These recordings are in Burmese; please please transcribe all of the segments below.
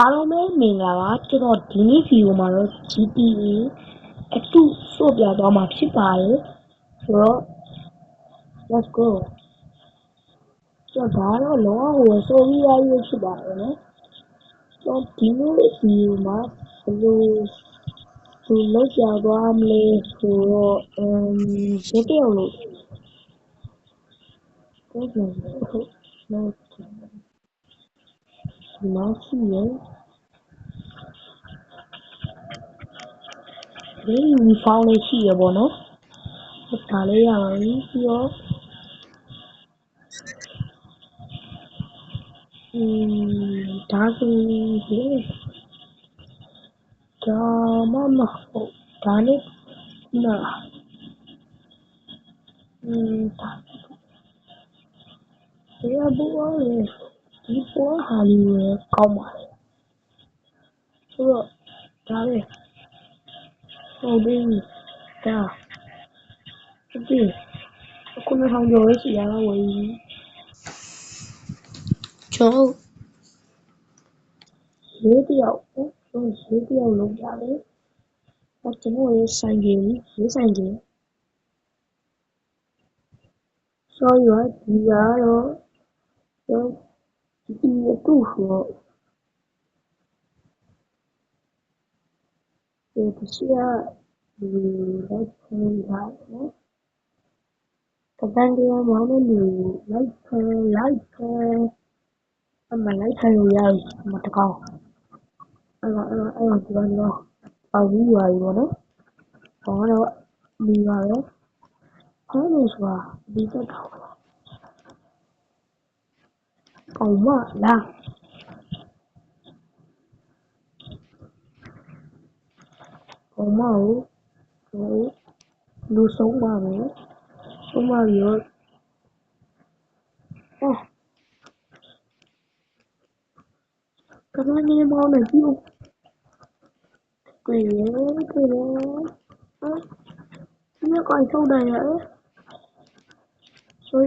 အားလုံးပဲမင်္ဂလာပါကျွန်တော်ဒီနေ့ဗီဒီယိုမှာတော့ GTA အတူဆိုပြသွားမှာဖြစ်ပါတယ်ဆိုတော့ let's go ကျွန်တော်ဒါတော့လောကဆိုပြီးရရဖြစ်ပါတယ်နော်ကျွန်တော်ဒီနေ့ဗီဒီယိုမှာဘယ်လိုလောက်ကြသွားမလဲဆိုတော့ဒီတယောက်လို့ဟုတ်တယ်ဟုတ်နော်ဒီမှာရှိရင်ဒီယူဖောင်းလေးရှိရပေါ့နော်ဒါလေးရပါပြီပြီးတော့ဒါဆိုရင်ဒါမှမဟုတ်ဒါနဲ့နာဒါဒီအဘူအော်ဒီပေါ်ဟာလီဝဲကောင်းပါလေဆိုတော့ဒါပဲဟုတ်ပြီဒါဒီအခုမဆောင်ကြောရှိရတော့ဝယ်ကျွန်တော်ရေးတယောက်ကျွန်တော်ရေးတယောက်လုပ်ကြတယ်ကျွန်တော်ရေးဆိုင်ကြီးရေးဆိုင်ကြီးဆိုရဒီကတော့ဒီတူဆိုဒီရှိရဒီလိုက်ခံရတယ်ကတန်းကြီးမောင်းနေလူလိုက်ခံအမလိုက်ခံရရမတကောင်းအဲ့ဒီကတော့အဝီးရွာကြီးပေါ့နော်ဟောတော့ဒီပါပဲဟောလို့ဆိုတာဒီတက်တော့ကောင်းမလားကောင်းမကိုလူဆုံးပါမယ်ဆုံးပါပြီးတော့ကတန်းကြီးမောင်းနေပြီတွေ့တယ်ဒီကောင်ထုတ်တယ်ရဆို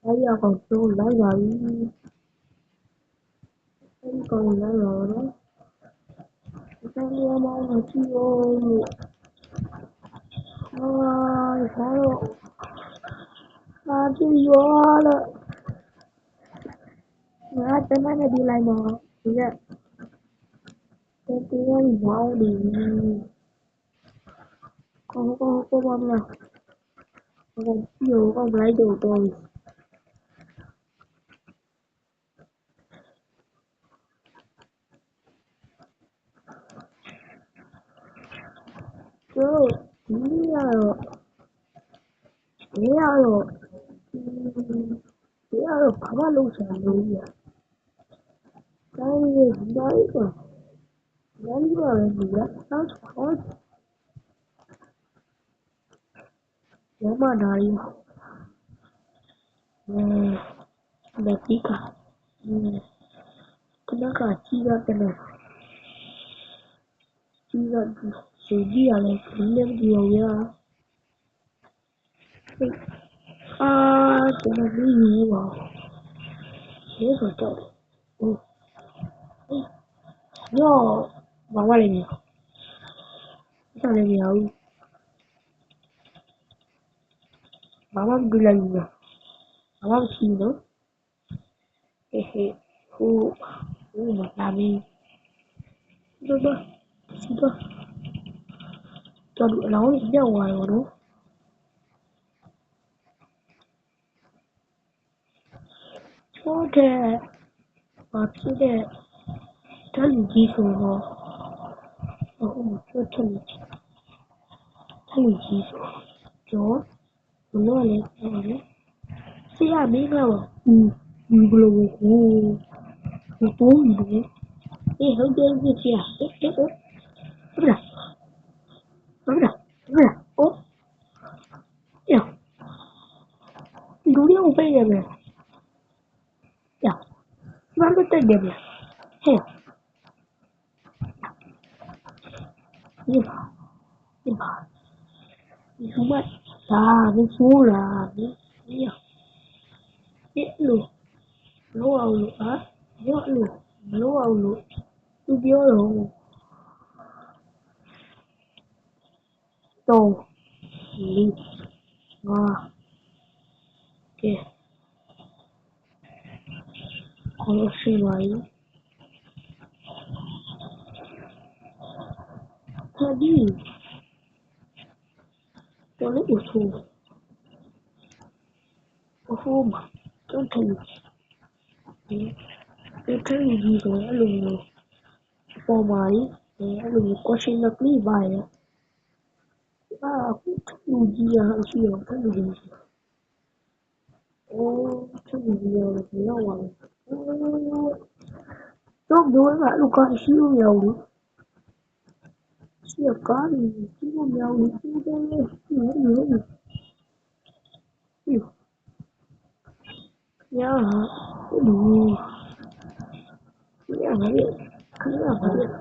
အဲ့ဒီကောင်ထုတ်လိုက်ပါပြီအဲ့ဒီကောင်လိုက်ပါတော့ကတန်းကြီးမောင်းနေပြီဟာတော့ပြရော了ငါတမနဲ့ဒီလိုက်မှာဒီကတရားမောင်းနေကောပါမလားပြရောကလိုက်တော့ကျိုးဒီရတော့ဘာမှလုပ်ချင်လို့ရတိုင်းရဲ့ဒီတိုင်းကလမ်းကြီးပါပဲဒီကတောက်ခေါ်ရမနာရီလက်တီကခဏကကြီးရတယ်ကြီးရဆိုကြည့်ရလဲဒီနေ့ဒီရောရကျွန်တော်မယူပါဘူးဆိုတော့ရောဘာဝလဲဆက်နေရအောင်ဘာမှမကြည့်လိုက်ဘူးဘာမှမရှိနော်ဟိုမလာမီတော့အလောင်းကြီးပြောင်းသွားရောနော်ဟုတ်တယ်ဘာဖြစ်တဲ့တလူကြီးဆိုတော့ဟုတ်တယ်တလူကြီးဆိုကျော်ဘလို့လဲပြောတယ်ဆရာမင်းကတော့ဒီဘလို့ကိုပုံးတယ်ဟုတ်တယ်ဆရာဟုတ်လား哦呀လူတွေကိုပေးရမယ်呀ဘာလို့တက်တယ်လဲဟဲ့ဒီပါဒီမဒါဘူးဆိုးလားဒီလို လို့အောင်လို့ဟာရော့လို့မလို့အောင်လို့သူပြောတော့တော့လီငါကဲခေါ်ရှိပါ Tadi, boleh usul. Usul, don't tell me. Don't tell me gì rồi, luôn for bài, luôn question được lý bài. Cũng thích gì à, hay gì à, thích gì. Thích gì à, thì nó mà. Lúc đó là lúc con siêu nhiều đi. Siêu có thì siêu nhiều đi, siêu đây, siêu. Ya, aduh, ya balik, kenapa balik?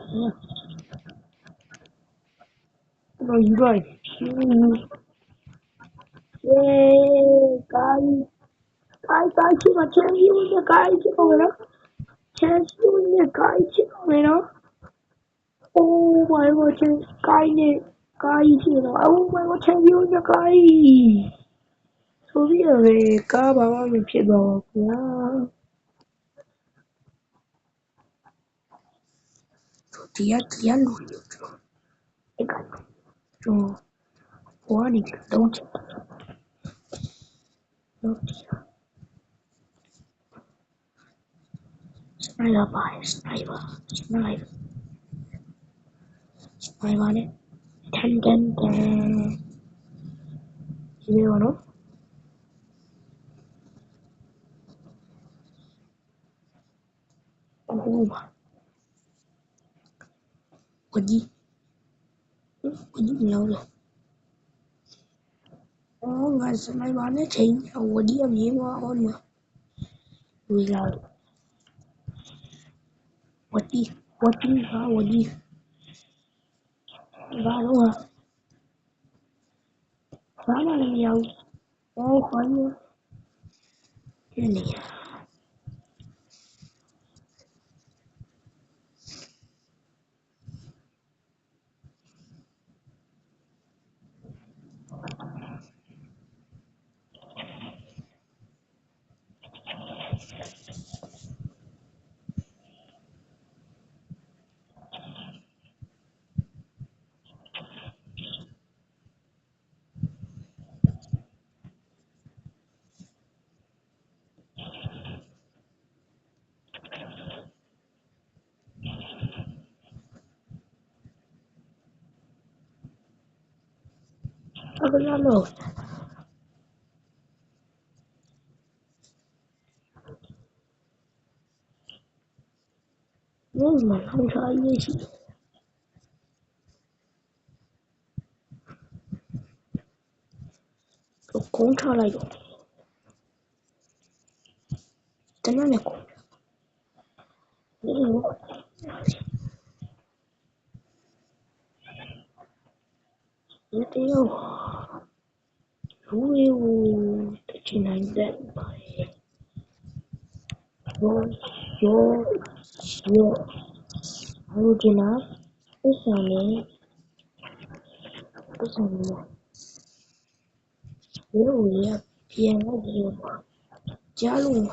Mau juga, cái chứ mà chơi yêu như cái chứ không phải đó, chơi yêu như cái chứ không phải đó. Oh my god, chơi cái chứ nó, oh my god, chơi yêu như cái. Thôi bây giờ về cá bà mình phải bỏ quá. Tía luôn rồi, cái rồi. Quá đi đâu chứ đâu sniper bài sniper đấy ten gì vậy nó gì nhiều rồi ngày sniper nó chỉnh của đi làm gì mà on mà vì là what đi và đúng không phá mà làm nhiều khỏi nữa cái này không có rồi nếu mà không sợ như chị cũng cho lại được cái này cũng những tiêu thú yêu tự trình hành động yo original cái này nếu là tiền nó nhiều giá luôn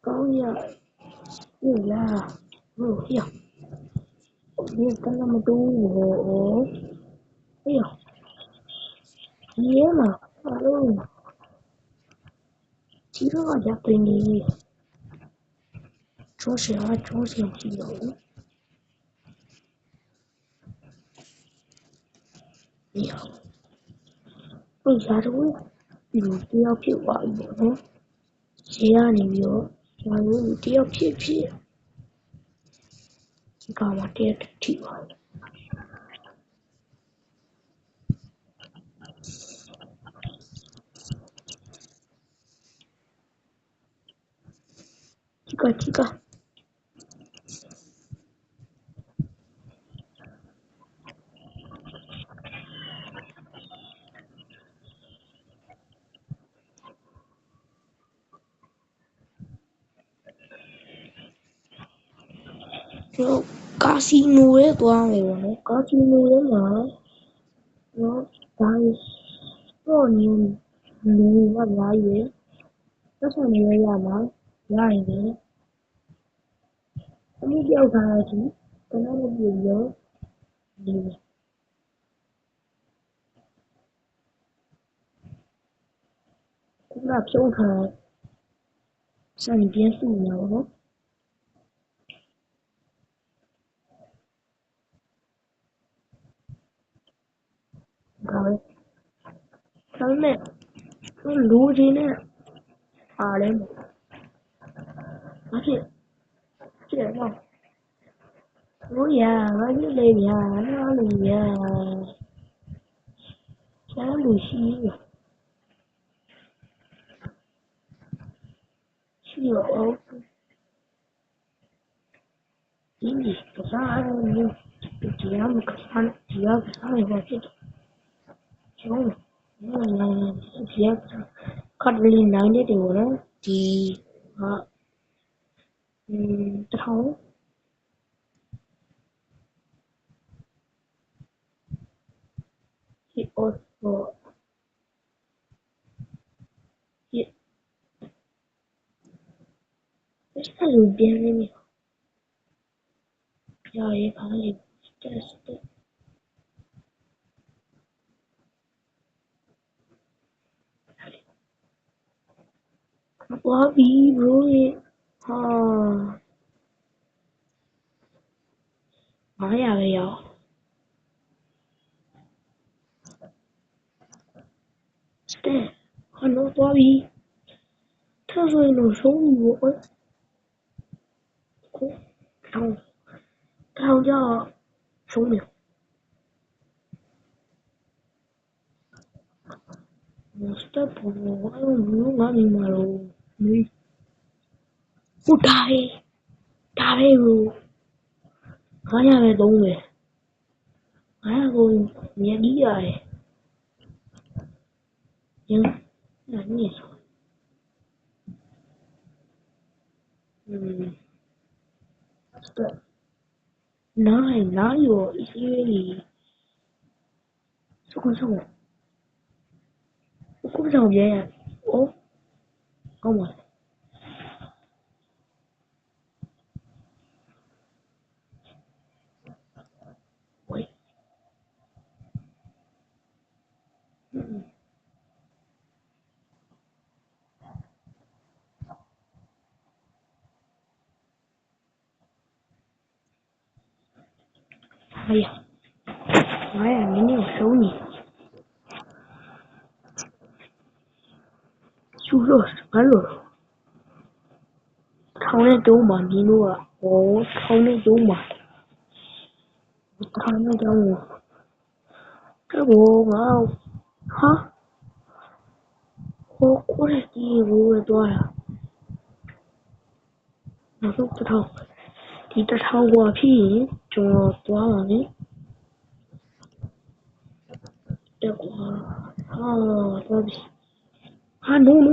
có như là hiểu như cái năm tu của hiểu nhớ mà luôn chỉ có gia đình đi chỗ sẽ chỉ hiểu bây giờ rồi dù tiêu phiếu gọi nữa sẽ là nhiều mà dù tiêu phiếu chỉ có một tiêu chỉ gọi chỉ có တော့ကာစီနိုရဲ့သွားမယ်ပေါ့နော်ကာစီနိုရဲ့မှာတော့ဒါတော့နေလူကလာရဲ့သက်ဆိုင်နေရမှာရရင်လည်းအမှုပြောက်ထားတဲ့သူတနက်နေ့ပြီးတော့ဒီခုနဖြုံးထားဆိုင်ပြင်းစုနေတော့နော်ဒါပဲဒါပေမဲ့လူချင်းနဲ့အားလဲဘာဖြစ်တော့တို့ရဘာဖြစ်လဲဗျာနားလို့ရချမ်းလို့ရှိတော့ဒီကစားလို့တရားမကစားတရားကစားရပါဖြစ်ကျုံးတရားခတ်လီနိုင်တဲ့တယ်နော်ဒီဟာတောင်းဒီအော်ဒီအဲ့လိုပြန်နေပြီပြရဲခါလေးတက်ပွားပြီ bro ရေဟာ900ပဲရောက်စတဲ့ဟန်တော့ပွားပြီထားဆိုရင်တော့ဆုံးပြီပေါ့ကိုထောင်ကြဆုံးပြီစတဲ့ပေါ်အဲ့လိုငါမိမှာတော့မေးဟုတ်တာပဲဒါပဲ bro 900ပဲသုံးမယ်900ကိုမြက်ကြီးရတယ်ရင်းနာနေဆိုစတဲ့哪有一些里送我顾不上别人哦，搞我喂，哎呀，哎呀，明天我收你，就说什么了？ထောင်နဲ့တုံးပါဒီလိုကထောင်နဲ့တုံးပါထောင်နဲ့တုံး这我哈我的第我多了我都不ထောင်ဒီတစ်ထောင်กว่าဖြစ်ရင်ကျွန်တော်သွားပါမယ်တက်ကွာဟာသွားပြီဟာ no ha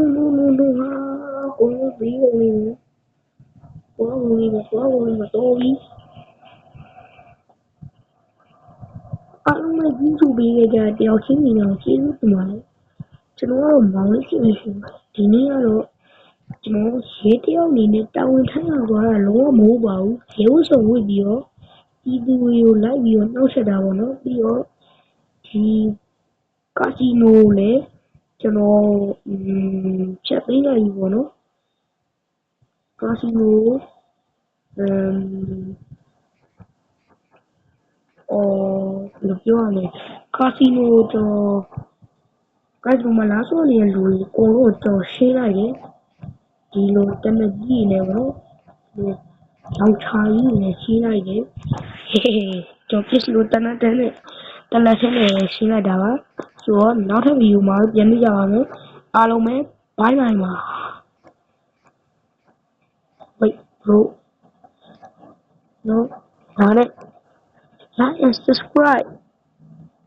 ကိုပြီးဝင်ကိုဝင်တော့ပြီအားလုံးပဲကြီးစုပေးခဲ့ကြတယောက်ချင်းစီတော့ကျေးဇူးတင်ပါတယ်ကျွန်တော်ကတော့မောင်လေးရှိမရှိဒီနေ့ကတော့ကျွန်တော်ရဲတယောက်အနေနဲ့တာဝန်ထမ်းဆောင်သွားတာလုံးဝမဟုတ်ပါဘူးရဲဝတ်စုံဝတ်ပြီးတော့ဒီသူတွေကိုလိုက်ပြီးတော့နှောက်ဆက်တာပေါ့နော်ပြီးတော့ဒီကာစီနိုလည်းကျွန်တော်ချက်ပေးလိုက်ပြီပေါ့နော်ကာစီနိုဘယ်လိုပြောရလဲကာစီနိုတော့ကာစီနိုမှာလာဆိုနေတဲ့လူတွေအကုန်လုံးတော့ရှင်းလိုက်တယ်ဒီလိုတနက်ကြီးနေပေါ့နော်ရောင်ချာကြီးနဲ့ရှင်းလိုက်တယ်ဟေးတော့ပြစ်လို့တနက်နဲ့တလက်ချင်းနဲ့ရှင်းလိုက်တာပါဆိုတော့နောက်ထပ်ဗီဒီယိုမှာပြန်ပြကြပါမယ်အားလုံးပဲဘိုင်းဘိုင်းပါ wait bro no ဒါနဲ့ like and subscribe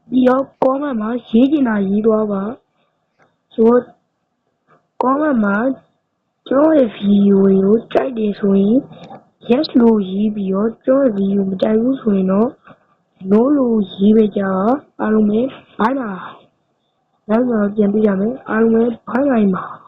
ပြီးတော့ comment မှာရေးချင်တာရေးသွားပါဆိုတော့ comment မှာကျွန်တော်ရဲ့ဗီဒီယိုတွေကိုကြိုက်တယ်ဆိုရင် yes လို့ရေးပြီးတော့ကျွန်တော်ဗီဒီယိုမကြိုက်ဘူးဆိုရင်တော့ no လို့ရေးပေးကြပါအားလုံးပဲ bye bye နောက်တော့ပြန်ပြရမယ်အားလုံးပဲ bye bye ပါ